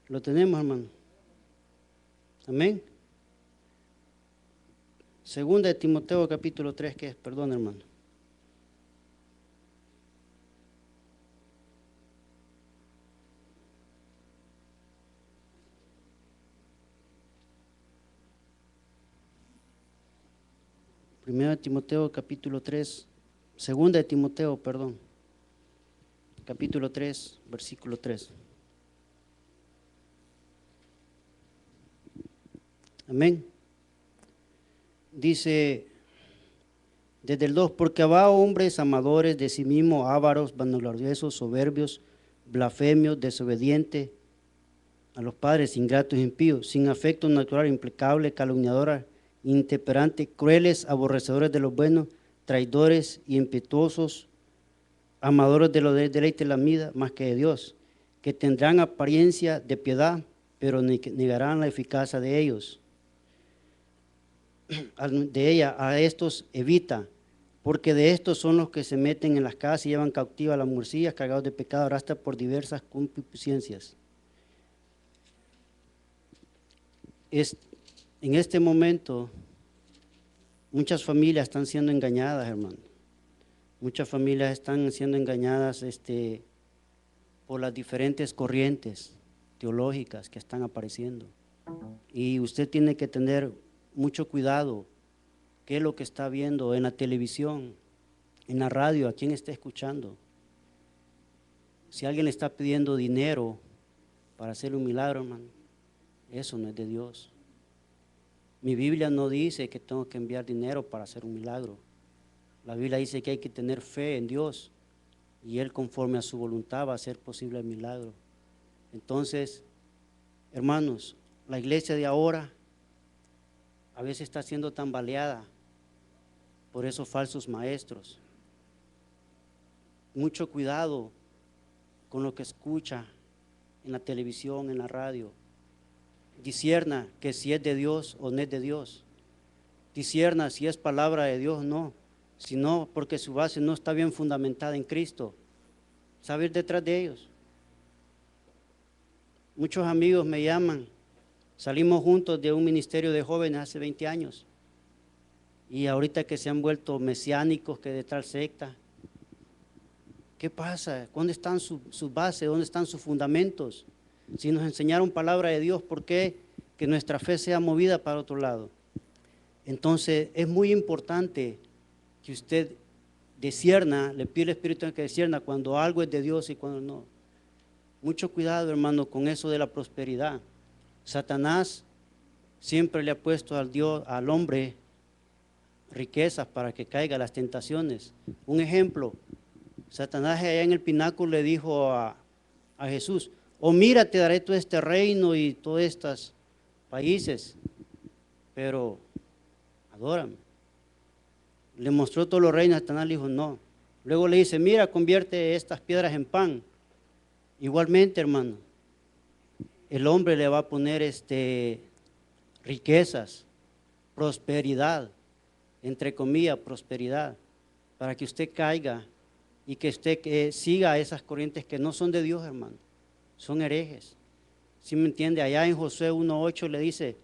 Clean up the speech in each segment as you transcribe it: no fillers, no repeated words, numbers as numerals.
Lo tenemos, hermano. Amén. Segunda de Timoteo capítulo 3, ¿qué es? Perdón, hermano. Primera de Timoteo capítulo 3, segunda de Timoteo, perdón. Capítulo 3, versículo 3. Amén. Dice desde el 2, porque habrá hombres amadores de sí mismos, ávaros, vanagloriosos, soberbios, blasfemios, desobedientes a los padres, ingratos, impíos, sin afecto natural, implacable, calumniadores, intemperantes, crueles, aborrecedores de los buenos, traidores y impetuosos, amadores de los deleites de la vida más que de Dios, que tendrán apariencia de piedad, pero negarán la eficacia de ellos. De ella a estos evita, porque de estos son los que se meten en las casas y llevan cautiva a las murcillas cargados de pecado, arrastran por diversas concupiscencias. En este momento, muchas familias están siendo engañadas, hermano. Muchas familias están siendo engañadas por las diferentes corrientes teológicas que están apareciendo. Y usted tiene que tener mucho cuidado qué es lo que está viendo en la televisión, en la radio, a quién está escuchando. Si alguien le está pidiendo dinero para hacer un milagro, hermano, eso no es de Dios. Mi Biblia no dice que tengo que enviar dinero para hacer un milagro. La Biblia dice que hay que tener fe en Dios y Él conforme a su voluntad va a hacer posible el milagro. Entonces, hermanos, la iglesia de ahora a veces está siendo tambaleada por esos falsos maestros. Mucho cuidado con lo que escucha en la televisión, en la radio. Discierna que si es de Dios o no es de Dios. Discierna si es palabra de Dios o no. Si no, porque su base no está bien fundamentada en Cristo. Sabe ir detrás de ellos. Muchos amigos me llaman. Salimos juntos de un ministerio de jóvenes hace 20 años. Y ahorita que se han vuelto mesiánicos, que de tal secta. ¿Qué pasa? ¿Dónde están sus bases? ¿Dónde están sus fundamentos? Si nos enseñaron palabra de Dios, ¿por qué que nuestra fe sea movida para otro lado? Entonces es muy importante que usted discierna, le pide al Espíritu que discierna cuando algo es de Dios y cuando no. Mucho cuidado, hermano, con eso de la prosperidad. Satanás siempre le ha puesto al hombre riquezas para que caiga las tentaciones. Un ejemplo, Satanás allá en el pináculo le dijo a Jesús: oh, mira, te daré todo este reino y todos estos países, pero adórame. Le mostró todos los reinos, Satanás le dijo no. Luego le dice: mira, convierte estas piedras en pan. Igualmente, hermano, el hombre le va a poner riquezas, prosperidad, entre comillas, prosperidad, para que usted caiga y que usted siga esas corrientes que no son de Dios, hermano. Son herejes. ¿Sí me entiende? Allá en Josué 1:8 le dice: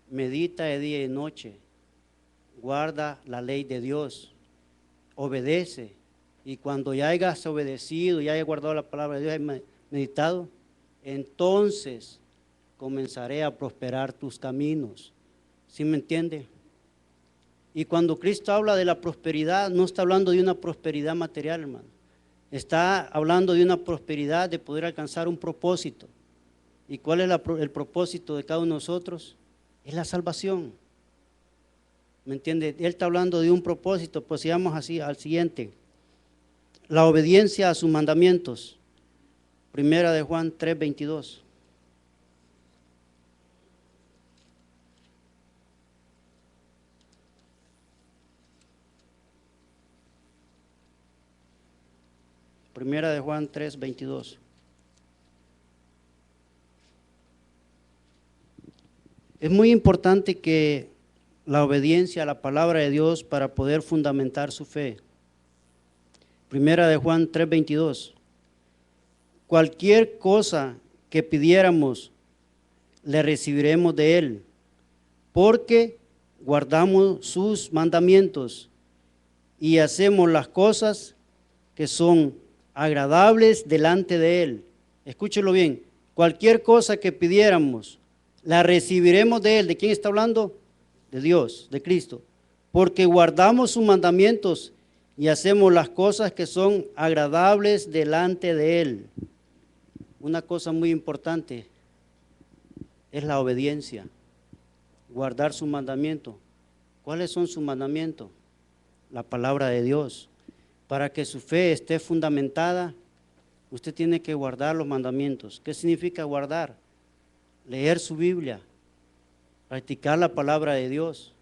medita de día y de noche, guarda la ley de Dios, obedece. Y cuando ya hayas obedecido, ya hayas guardado la palabra de Dios, hayas meditado, entonces comenzaré a prosperar tus caminos. ¿Sí me entiende? Y cuando Cristo habla de la prosperidad, no está hablando de una prosperidad material, hermano. Está hablando de una prosperidad de poder alcanzar un propósito. ¿Y cuál es el propósito de cada uno de nosotros? Es la salvación. ¿Me entiende? Él está hablando de un propósito. Pues sigamos así al siguiente. La obediencia a sus mandamientos. Primera de Juan 3:22. Primera de Juan 3:22. Es muy importante que la obediencia a la palabra de Dios para poder fundamentar su fe. Primera de Juan 3:22. Cualquier cosa que pidiéramos, le recibiremos de Él, porque guardamos sus mandamientos y hacemos las cosas que son agradables delante de Él. Escúchelo bien, cualquier cosa que pidiéramos, la recibiremos de Él. ¿De quién está hablando? De Dios, de Cristo. Porque guardamos sus mandamientos y hacemos las cosas que son agradables delante de Él. Una cosa muy importante es la obediencia, guardar sus mandamientos. ¿Cuáles son sus mandamientos? La palabra de Dios. Para que su fe esté fundamentada, usted tiene que guardar los mandamientos. ¿Qué significa guardar? Leer su Biblia, practicar la palabra de Dios.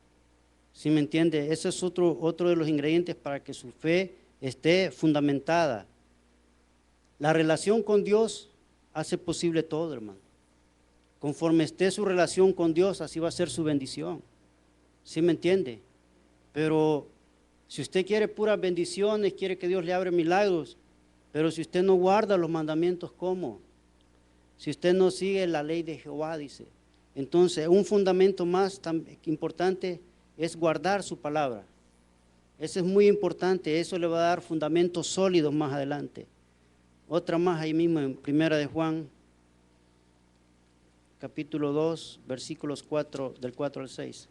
¿Sí me entiende? Ese es otro de los ingredientes para que su fe esté fundamentada. La relación con Dios hace posible todo, hermano. Conforme esté su relación con Dios, así va a ser su bendición. ¿Sí me entiende? Pero si usted quiere puras bendiciones, quiere que Dios le abra milagros, pero si usted no guarda los mandamientos, ¿cómo? Si usted no sigue la ley de Jehová, dice. Entonces, un fundamento más tan importante es guardar su palabra. Eso es muy importante, eso le va a dar fundamentos sólidos más adelante. Otra más ahí mismo en 1 de Juan, capítulo 2, versículos 4, del 4 al 6.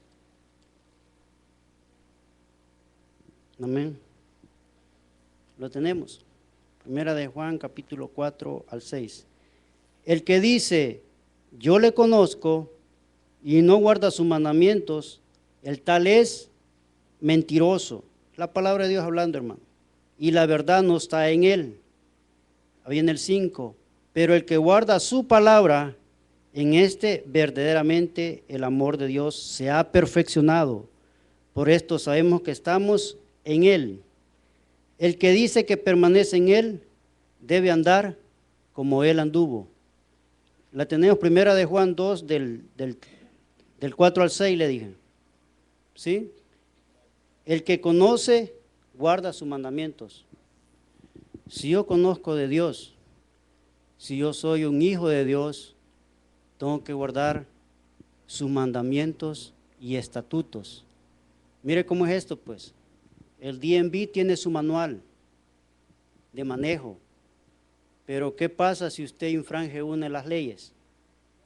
Amén. Lo tenemos. 1 de Juan, capítulo 4 al 6. El que dice, yo le conozco y no guarda sus mandamientos, el tal es mentiroso. La palabra de Dios hablando, hermano. Y la verdad no está en él. Ahí en el 5. Pero el que guarda su palabra, en este verdaderamente el amor de Dios se ha perfeccionado. Por esto sabemos que estamos en Él. El que dice que permanece en Él debe andar como Él anduvo. La tenemos 1 de Juan 2 del 4 al 6 le dije. ¿Sí? El que conoce guarda sus mandamientos. Si yo conozco de Dios, si yo soy un hijo de Dios, tengo que guardar sus mandamientos y estatutos. Mire cómo es esto, pues. El DMV tiene su manual de manejo, pero ¿qué pasa si usted infringe una de las leyes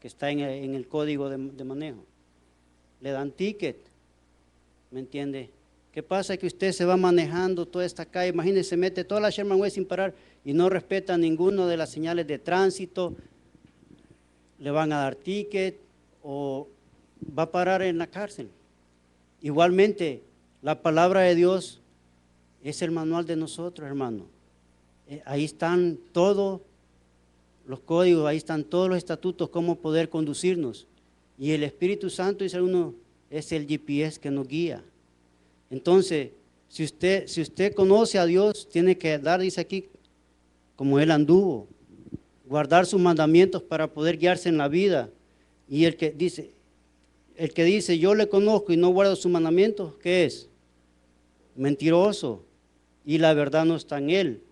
que está en el código de manejo? Le dan ticket, ¿me entiende? ¿Qué pasa? Que usted se va manejando toda esta calle, imagínese, se mete toda la Sherman Way sin parar y no respeta ninguna de las señales de tránsito, le van a dar ticket o va a parar en la cárcel. Igualmente, la palabra de Dios es el manual de nosotros, hermano. Ahí están todos los códigos, ahí están todos los estatutos, cómo poder conducirnos. Y el Espíritu Santo, dice uno, es el GPS que nos guía. Entonces, si usted conoce a Dios, tiene que dar, dice aquí, como Él anduvo, guardar sus mandamientos para poder guiarse en la vida. Y el que dice, yo le conozco y no guardo sus mandamientos, ¿qué es? Mentiroso, y la verdad no está en él.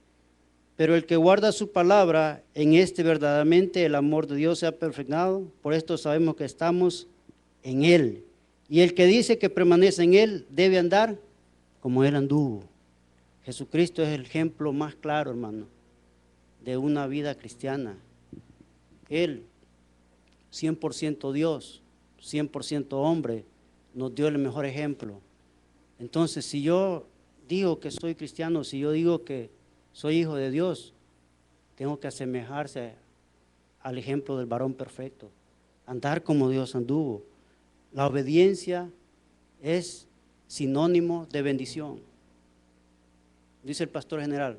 Pero el que guarda su palabra, en este verdaderamente el amor de Dios se ha perfeccionado, por esto sabemos que estamos en él. Y el que dice que permanece en él, debe andar como él anduvo. Jesucristo es el ejemplo más claro, hermano, de una vida cristiana. Él, 100% Dios, 100% hombre, nos dio el mejor ejemplo. Entonces, si yo digo que soy cristiano, si yo digo que soy hijo de Dios, tengo que asemejarse al ejemplo del varón perfecto, andar como Dios anduvo. La obediencia es sinónimo de bendición. Dice el pastor general,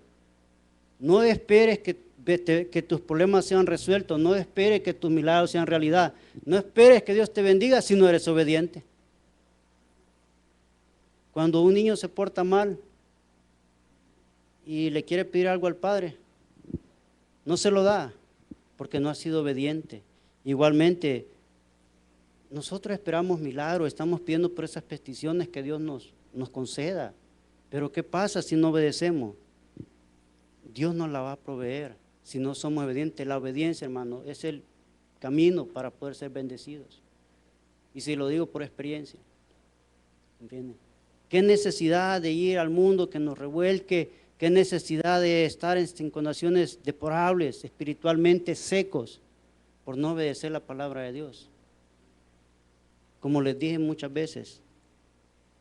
no esperes que tus problemas sean resueltos, no esperes que tus milagros sean realidad, no esperes que Dios te bendiga si no eres obediente. Cuando un niño se porta mal y le quiere pedir algo al padre, no se lo da porque no ha sido obediente. Igualmente, nosotros esperamos milagros, estamos pidiendo por esas peticiones que Dios nos conceda. Pero ¿qué pasa si no obedecemos? Dios nos la va a proveer si no somos obedientes. La obediencia, hermano, es el camino para poder ser bendecidos. Y si lo digo por experiencia, ¿entienden? ¿Qué necesidad de ir al mundo que nos revuelque? ¿Qué necesidad de estar en condiciones deplorables, espiritualmente secos, por no obedecer la palabra de Dios? Como les dije muchas veces,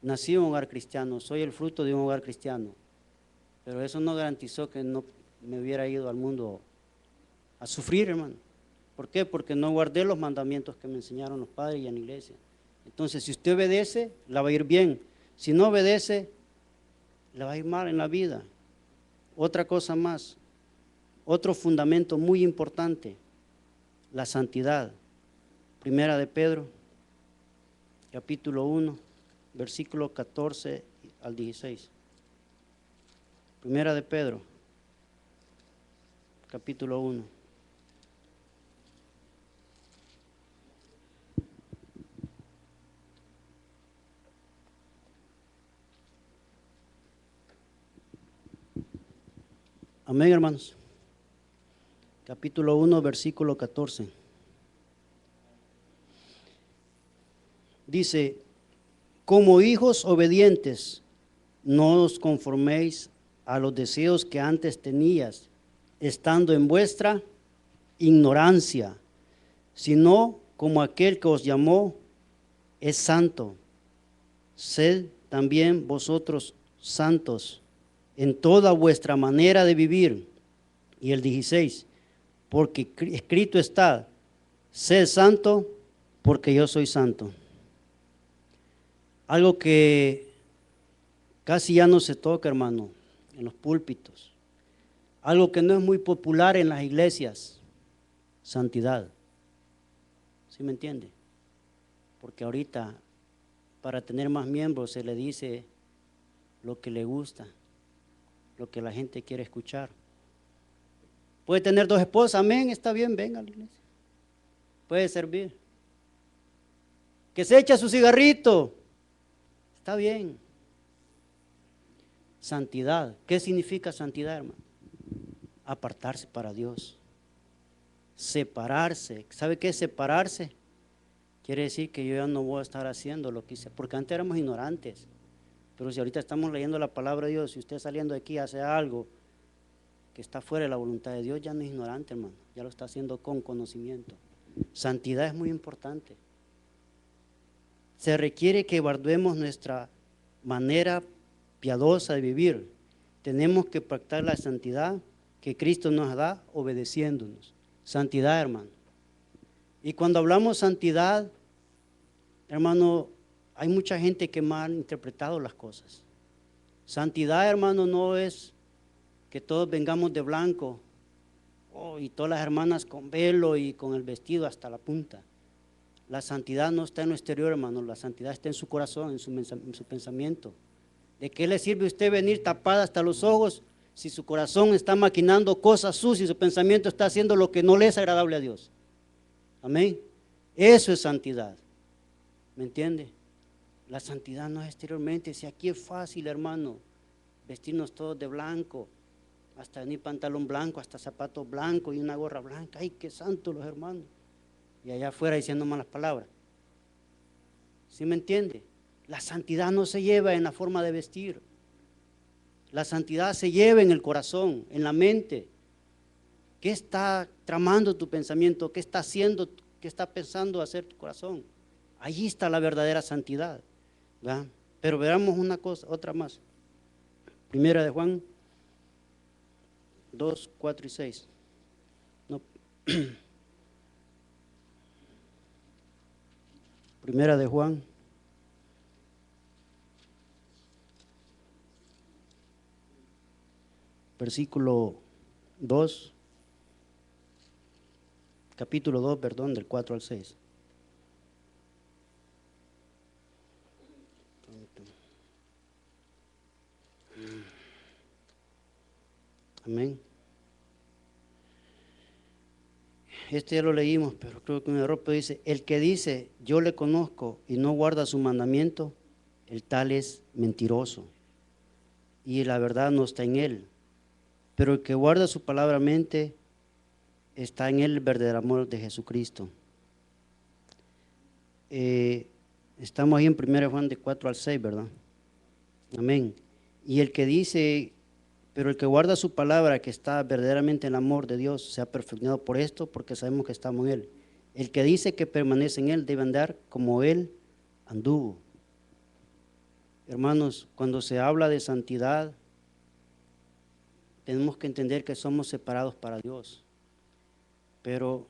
nací en un hogar cristiano, soy el fruto de un hogar cristiano, pero eso no garantizó que no me hubiera ido al mundo a sufrir, hermano. ¿Por qué? Porque no guardé los mandamientos que me enseñaron los padres y en la iglesia. Entonces, si usted obedece, la va a ir bien. Si no obedece, le va a ir mal en la vida. Otra cosa más, otro fundamento muy importante, la santidad. Primera de Pedro, capítulo 1, versículo 14 al 16. Primera de Pedro, capítulo 1. Amén, hermanos. Capítulo 1, versículo 14. Dice, como hijos obedientes, no os conforméis a los deseos que antes tenías, estando en vuestra ignorancia, sino como aquel que os llamó es santo. Sed también vosotros santos en toda vuestra manera de vivir. Y el 16, porque escrito está, sed santo porque yo soy santo. Algo que casi ya no se toca, hermano, en los púlpitos. Algo que no es muy popular en las iglesias, santidad. ¿Sí me entiende? Porque ahorita, para tener más miembros, se le dice lo que le gusta, lo que la gente quiere escuchar. Puede tener 2 esposas, amén, está bien, venga a la iglesia. Puede servir. Que se echa su cigarrito, está bien. Santidad, ¿qué significa santidad, hermano? Apartarse para Dios. Separarse, ¿sabe qué es separarse? Quiere decir que yo ya no voy a estar haciendo lo que hice, porque antes éramos ignorantes. Pero si ahorita estamos leyendo la palabra de Dios, si usted saliendo de aquí hace algo que está fuera de la voluntad de Dios, ya no es ignorante, hermano, ya lo está haciendo con conocimiento. Santidad es muy importante. Se requiere que guardemos nuestra manera piadosa de vivir. Tenemos que practicar la santidad que Cristo nos da obedeciéndonos. Santidad, hermano. Y cuando hablamos santidad, hermano, hay mucha gente que mal ha interpretado las cosas. Santidad, hermano, no es que todos vengamos de blanco, y todas las hermanas con velo y con el vestido hasta la punta. La santidad no está en lo exterior, hermano, la santidad está en su corazón, en su pensamiento. ¿De qué le sirve a usted venir tapada hasta los ojos si su corazón está maquinando cosas sucias y su pensamiento está haciendo lo que no le es agradable a Dios? Amén. Eso es santidad. ¿Me entiende? La santidad no es exteriormente. Si aquí es fácil, hermano, vestirnos todos de blanco, hasta venir pantalón blanco, hasta zapatos blancos y una gorra blanca. ¡Ay, qué santos los hermanos! Y allá afuera diciendo malas palabras. ¿Sí me entiende? La santidad no se lleva en la forma de vestir. La santidad se lleva en el corazón, en la mente. ¿Qué está tramando tu pensamiento? ¿Qué está haciendo? ¿Qué está pensando hacer tu corazón? Allí está la verdadera santidad, ¿verdad? Pero veamos una cosa, otra más. Primera de Juan 2, 4 y 6. No. Primera de Juan. Versículo 2. Capítulo 2, perdón, del 4 al 6. Amén. Este ya lo leímos, pero creo que un error, pero dice, el que dice, yo le conozco y no guarda su mandamiento, el tal es mentiroso y la verdad no está en él. Pero el que guarda su palabra mente, está en él el verdadero amor de Jesucristo. Estamos ahí en 1 Juan de 4 al 6, ¿verdad? Amén. Y el que dice, pero el que guarda su palabra, que está verdaderamente en el amor de Dios, se ha perfeccionado por esto, porque sabemos que estamos en él. El que dice que permanece en él debe andar como él anduvo. Hermanos, cuando se habla de santidad, tenemos que entender que somos separados para Dios. Pero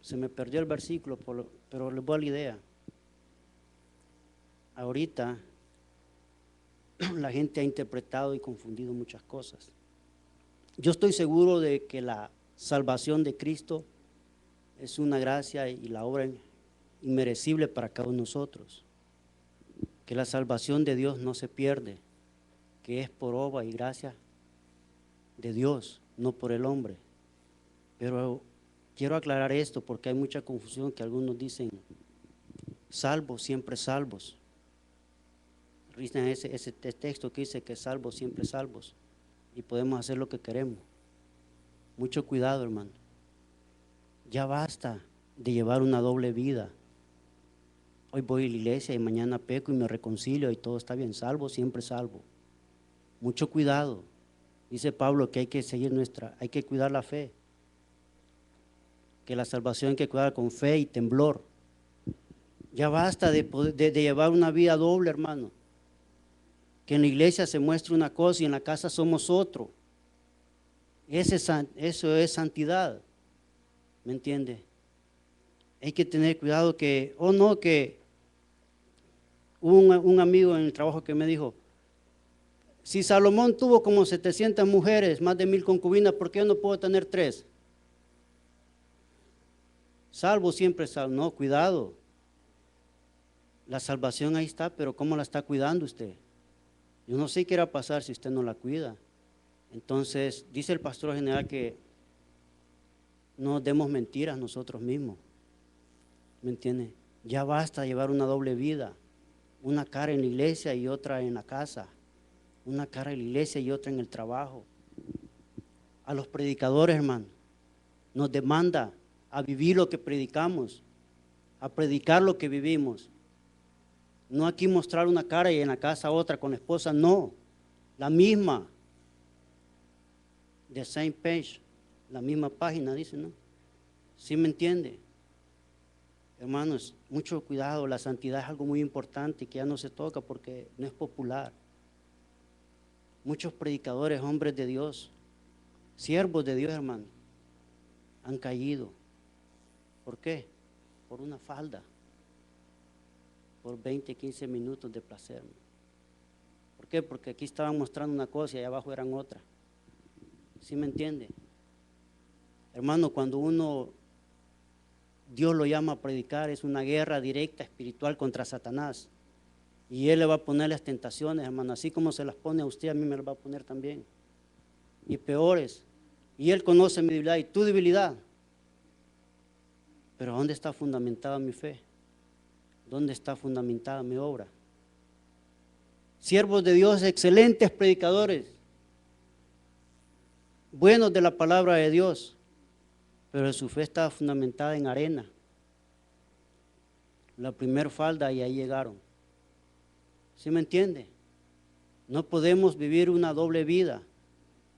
se me perdió el versículo, pero les voy a la idea. Ahorita la gente ha interpretado y confundido muchas cosas. Yo estoy seguro de que la salvación de Cristo es una gracia y la obra inmerecible para cada uno de nosotros. Que la salvación de Dios no se pierde, que es por obra y gracia de Dios, no por el hombre. Pero quiero aclarar esto porque hay mucha confusión, que algunos dicen salvos, siempre salvos. Ese texto que dice que salvos, siempre salvos, y podemos hacer lo que queremos. Mucho cuidado, hermano. Ya basta de llevar una doble vida. Hoy voy a la iglesia y mañana peco y me reconcilio y todo está bien. Salvo, siempre salvo. Mucho cuidado. Dice Pablo que hay que seguir hay que cuidar la fe. Que la salvación hay que cuidar con fe y temblor. Ya basta de llevar una vida doble, hermano. Que en la iglesia se muestra una cosa y en la casa somos otro. Eso es santidad. ¿Me entiende? Hay que tener cuidado que, que hubo un amigo en el trabajo que me dijo, si Salomón tuvo como 700 mujeres, más de 1000 concubinas, ¿por qué yo no puedo tener 3? Salvo, siempre salvo. No, cuidado. La salvación ahí está, pero ¿cómo la está cuidando usted? Yo no sé qué irá a pasar si usted no la cuida. Entonces, dice el pastor general que no demos mentiras nosotros mismos. ¿Me entiende? Ya basta llevar una doble vida. Una cara en la iglesia y otra en la casa. Una cara en la iglesia y otra en el trabajo. A los predicadores, hermano, nos demanda a vivir lo que predicamos, a predicar lo que vivimos. No aquí mostrar una cara y en la casa otra con la esposa, no, la misma. The same page, la misma página, dice, ¿no? ¿Sí me entiende? Hermanos, mucho cuidado, la santidad es algo muy importante que ya no se toca porque no es popular. Muchos predicadores, hombres de Dios, siervos de Dios, hermano, han caído. ¿Por qué? Por una falda, por 20, 15 minutos de placer. ¿Por qué? Porque aquí estaban mostrando una cosa y allá abajo eran otra. ¿Sí me entiende? Hermano, cuando Dios lo llama a predicar, es una guerra directa espiritual contra Satanás. Y Él le va a poner las tentaciones, hermano, así como se las pone a usted, a mí me las va a poner también. Y peores. Y Él conoce mi debilidad y tu debilidad. Pero ¿dónde está fundamentada mi fe? ¿Dónde está fundamentada mi obra? Siervos de Dios, excelentes predicadores, buenos de la palabra de Dios, pero su fe estaba fundamentada en arena. La primer falda y ahí llegaron. ¿Sí me entiende? No podemos vivir una doble vida.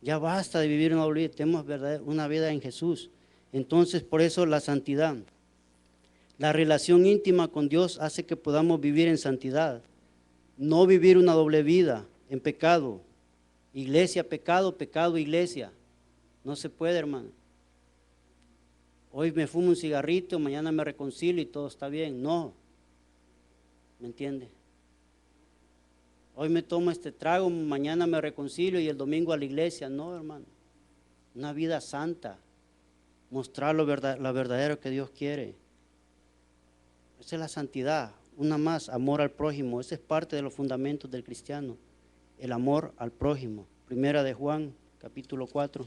Ya basta de vivir una doble vida, tenemos una vida en Jesús. Entonces, por eso la santidad. La relación íntima con Dios hace que podamos vivir en santidad. No vivir una doble vida en pecado. Iglesia, pecado, pecado, iglesia. No se puede, hermano. Hoy me fumo un cigarrito, mañana me reconcilio y todo está bien. No. ¿Me entiende? Hoy me tomo este trago, mañana me reconcilio y el domingo a la iglesia. No, hermano. Una vida santa. Mostrar lo verdadero que Dios quiere. Esa es la santidad. Una más, amor al prójimo. Ese es parte de los fundamentos del cristiano. El amor al prójimo. Primera de Juan, capítulo 4,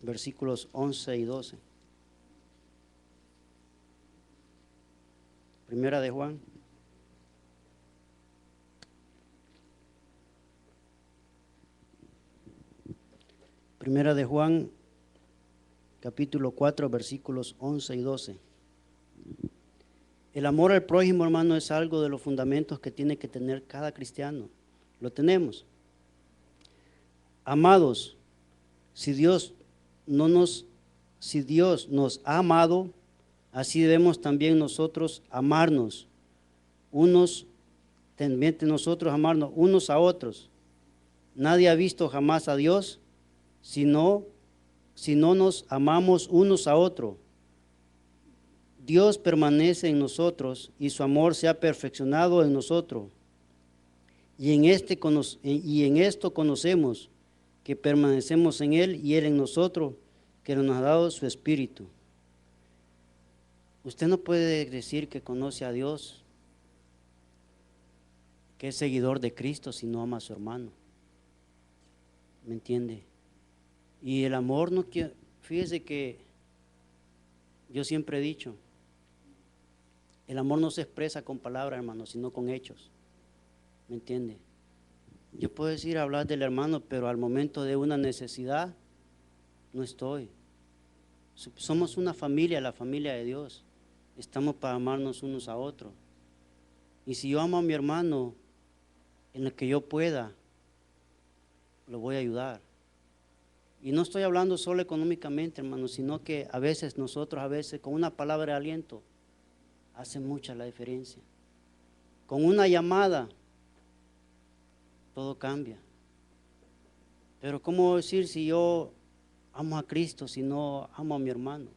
versículos 11 y 12. Primera de Juan. Primera de Juan, capítulo 4, versículos 11 y 12. El amor al prójimo, hermano, es algo de los fundamentos que tiene que tener cada cristiano. Lo tenemos. Amados, si Dios nos ha amado, así debemos también nosotros amarnos unos a otros. Nadie ha visto jamás a Dios si no nos amamos unos a otros. Dios permanece en nosotros y su amor se ha perfeccionado en nosotros. Y en esto conocemos que permanecemos en Él y Él en nosotros, que nos ha dado su Espíritu. Usted no puede decir que conoce a Dios, que es seguidor de Cristo, si no ama a su hermano. ¿Me entiende? Y el amor no quiere, fíjese que yo siempre he dicho, el amor no se expresa con palabras, hermano, sino con hechos. ¿Me entiende? Yo puedo decir hablar del hermano, pero al momento de una necesidad no estoy. Somos una familia, la familia de Dios. Estamos para amarnos unos a otros. Y si yo amo a mi hermano, en lo que yo pueda, lo voy a ayudar. Y no estoy hablando solo económicamente, hermano, sino que a veces con una palabra de aliento, hace mucha la diferencia. Con una llamada, todo cambia. Pero ¿cómo decir si yo amo a Cristo si no amo a mi hermano?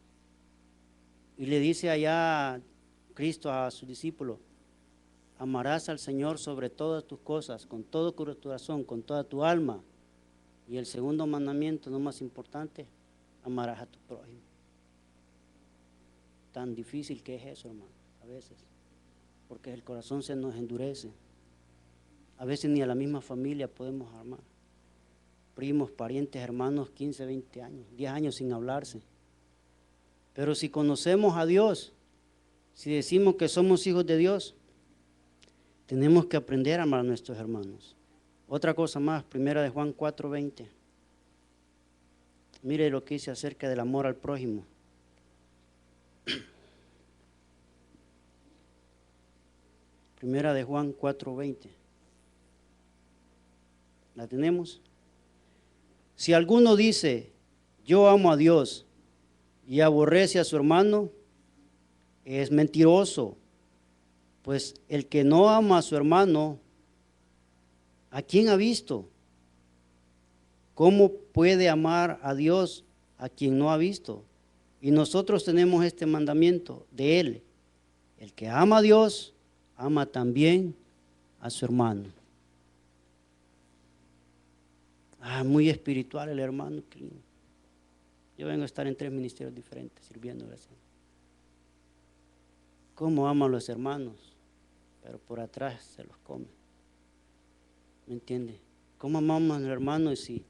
Y le dice allá Cristo a su discípulo, amarás al Señor sobre todas tus cosas, con todo tu corazón, con toda tu alma. Y el segundo mandamiento, no más importante, amarás a tu prójimo. Tan difícil que es eso, hermano, a veces, porque el corazón se nos endurece. A veces ni a la misma familia podemos amar. Primos, parientes, hermanos, 15, 20 años, 10 años sin hablarse. Pero si conocemos a Dios, si decimos que somos hijos de Dios, tenemos que aprender a amar a nuestros hermanos. Otra cosa más, 1 de Juan 4:20. Mire lo que dice acerca del amor al prójimo. Primera de Juan 4:20. ¿La tenemos? Si alguno dice, yo amo a Dios y aborrece a su hermano, es mentiroso. Pues el que no ama a su hermano, ¿a quién ha visto? ¿Cómo puede amar a Dios a quien no ha visto? Y nosotros tenemos este mandamiento de Él. El que ama a Dios, ama también a su hermano. Muy espiritual el hermano. Yo vengo a estar en 3 ministerios diferentes, sirviéndole al Señor. ¿Cómo aman los hermanos? Pero por atrás se los come. ¿Me entiende? ¿Cómo amamos a los hermanos si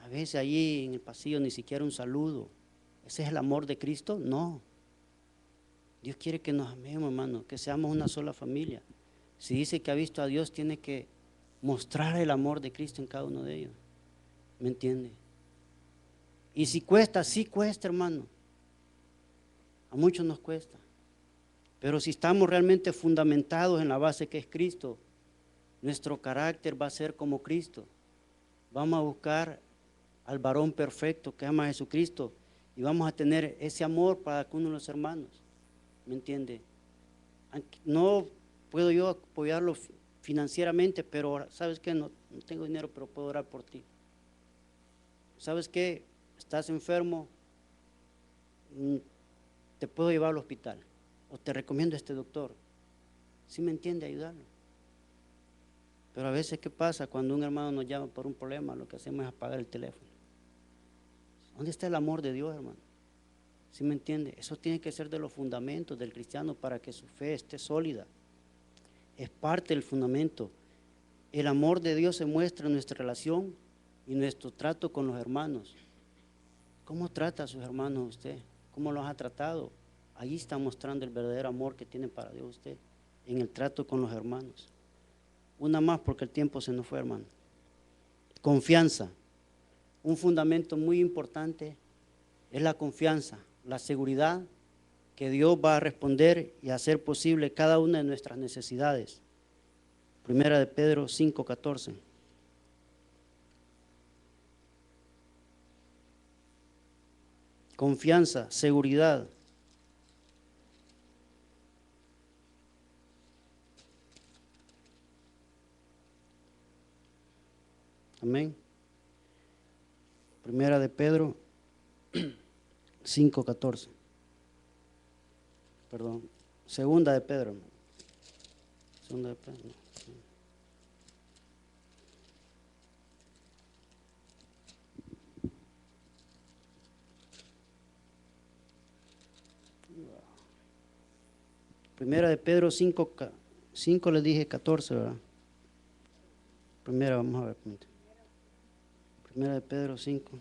a veces allí en el pasillo ni siquiera un saludo? ¿Ese es el amor de Cristo? No. Dios quiere que nos amemos, hermano, que seamos una sola familia. Si dice que ha visto a Dios, tiene que mostrar el amor de Cristo en cada uno de ellos. ¿Me entiende? Y si cuesta, sí cuesta, hermano. A muchos nos cuesta. Pero si estamos realmente fundamentados en la base que es Cristo, nuestro carácter va a ser como Cristo. Vamos a buscar al varón perfecto que ama a Jesucristo y vamos a tener ese amor para cada uno de los hermanos. ¿Me entiende? No puedo yo apoyarlo financieramente, pero ¿sabes qué? No tengo dinero, pero puedo orar por ti. ¿Sabes qué? Estás enfermo, te puedo llevar al hospital o te recomiendo a este doctor. ¿Sí me entiende? Ayudarlo. Pero a veces, ¿qué pasa? Cuando un hermano nos llama por un problema, lo que hacemos es apagar el teléfono. ¿Dónde está el amor de Dios, hermano? ¿Sí me entiende? Eso tiene que ser de los fundamentos del cristiano para que su fe esté sólida. Es parte del fundamento. El amor de Dios se muestra en nuestra relación y nuestro trato con los hermanos. ¿Cómo trata a sus hermanos usted? ¿Cómo los ha tratado? Ahí está mostrando el verdadero amor que tiene para Dios usted, en el trato con los hermanos. Una más porque el tiempo se nos fue, hermano. Confianza. Un fundamento muy importante es la confianza, la seguridad que Dios va a responder y hacer posible cada una de nuestras necesidades. Primera de Pedro 5:14. Confianza, seguridad. Amén. Primera de Pedro 5:14. Perdón. Segunda de Pedro. Segunda de Pedro. Primera de Pedro 5 le dije 14, ¿verdad? Primera, vamos a ver. Primera de Pedro 5.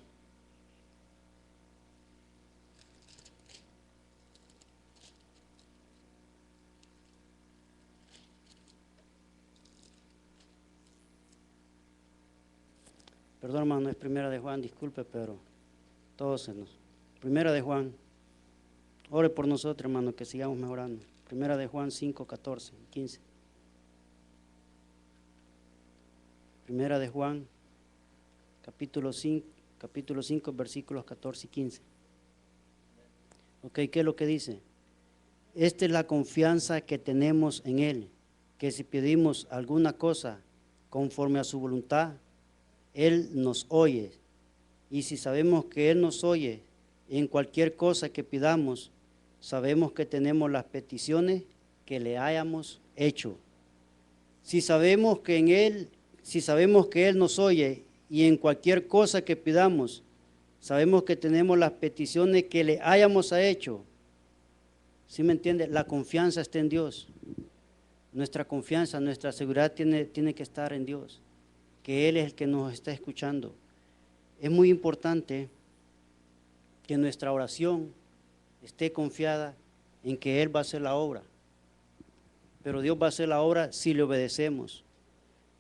Perdón, hermano, no es Primera de Juan, disculpe, pero todos se nos. Primera de Juan. Ore por nosotros, hermano, que sigamos mejorando. Primera de Juan 5, 14, 15. Primera de Juan, capítulo 5, versículos 14 y 15. Ok, ¿qué es lo que dice? Esta es la confianza que tenemos en Él, que si pedimos alguna cosa conforme a su voluntad, Él nos oye. Y si sabemos que Él nos oye en cualquier cosa que pidamos, sabemos que tenemos las peticiones que le hayamos hecho. Si sabemos que Él nos oye y en cualquier cosa que pidamos, sabemos que tenemos las peticiones que le hayamos hecho. ¿Sí me entiende? La confianza está en Dios. Nuestra confianza, nuestra seguridad tiene que estar en Dios, que Él es el que nos está escuchando. Es muy importante que nuestra oración esté confiada en que Él va a hacer la obra. Pero Dios va a hacer la obra si le obedecemos.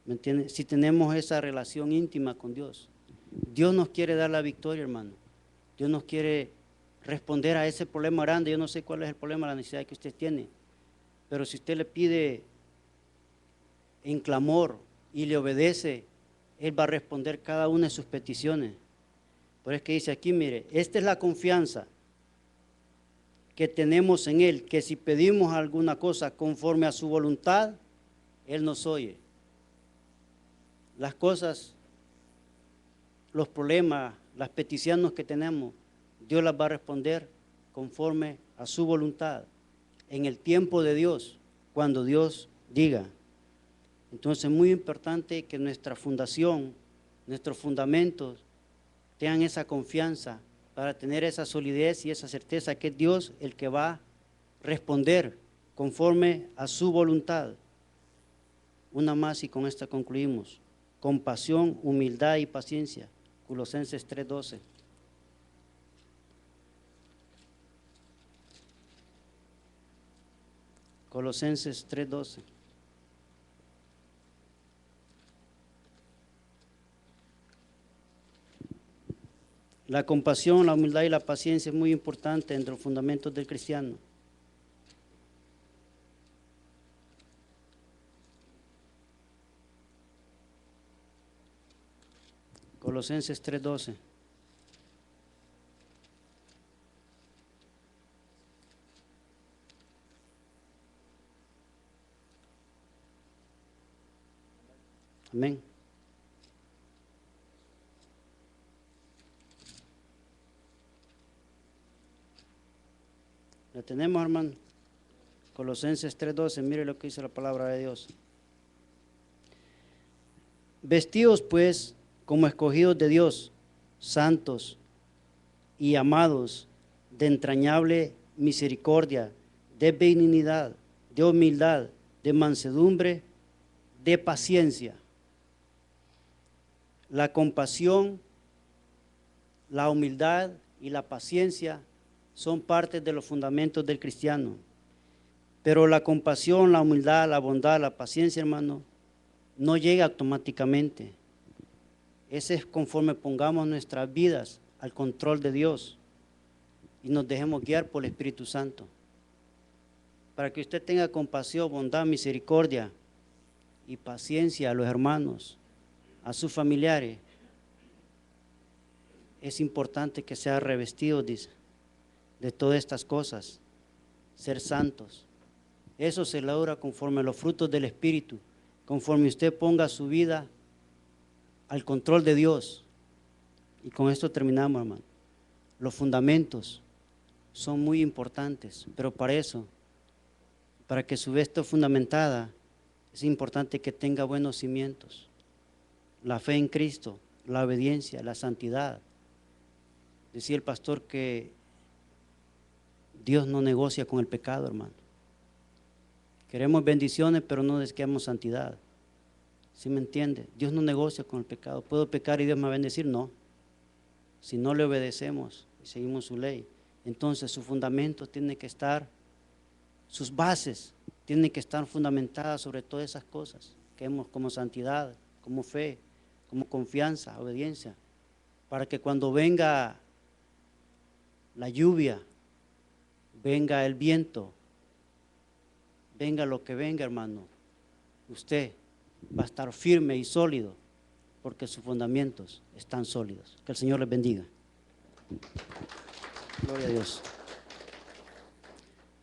¿Me entiende? Si tenemos esa relación íntima con Dios. Dios nos quiere dar la victoria, hermano. Dios nos quiere responder a ese problema grande. Yo no sé cuál es el problema, la necesidad que usted tiene. Pero si usted le pide en clamor y le obedece, Él va a responder cada una de sus peticiones. Por eso es que dice aquí, mire, esta es la confianza que tenemos en Él, que si pedimos alguna cosa conforme a su voluntad, Él nos oye. Las cosas, los problemas, las peticiones que tenemos, Dios las va a responder conforme a su voluntad, en el tiempo de Dios, cuando Dios diga. Entonces es muy importante que nuestra fundación, nuestros fundamentos, tengan esa confianza para tener esa solidez y esa certeza que es Dios el que va a responder conforme a su voluntad. Una más y con esta concluimos. Compasión, humildad y paciencia. Colosenses 3:12. Colosenses 3:12. La compasión, la humildad y la paciencia es muy importante entre los fundamentos del cristiano. Colosenses 3:12. Amén. ¿La tenemos, hermano? Colosenses 3:12, mire lo que dice la palabra de Dios. Vestidos pues como escogidos de Dios, santos y amados, de entrañable misericordia, de benignidad, de humildad, de mansedumbre, de paciencia. La compasión, la humildad y la paciencia son partes de los fundamentos del cristiano. Pero la compasión, la humildad, la bondad, la paciencia, hermano, no llega automáticamente. Ese es conforme pongamos nuestras vidas al control de Dios. y nos dejemos guiar por el Espíritu Santo. Para que usted tenga compasión, bondad, misericordia y paciencia a los hermanos, a sus familiares. Es importante que sea revestido, dice, de todas estas cosas, ser santos. Eso se logra conforme a los frutos del Espíritu, conforme usted ponga su vida al control de Dios. Y con esto terminamos, hermano. Los fundamentos son muy importantes, pero para que su vida esté fundamentada, es importante que tenga buenos cimientos. La fe en Cristo, la obediencia, la santidad. Decía el pastor que Dios no negocia con el pecado, hermano. Queremos bendiciones, pero no deseamos santidad. ¿Sí me entiende? Dios no negocia con el pecado. ¿Puedo pecar y Dios me va a bendecir? No. Si no le obedecemos y seguimos su ley, entonces sus fundamentos tienen que estar, sus bases tienen que estar fundamentadas sobre todas esas cosas que vemos como santidad, como fe, como confianza, obediencia, para que cuando venga la lluvia, venga el viento, venga lo que venga, hermano, usted va a estar firme y sólido porque sus fundamentos están sólidos. Que el Señor les bendiga. Gloria a Dios.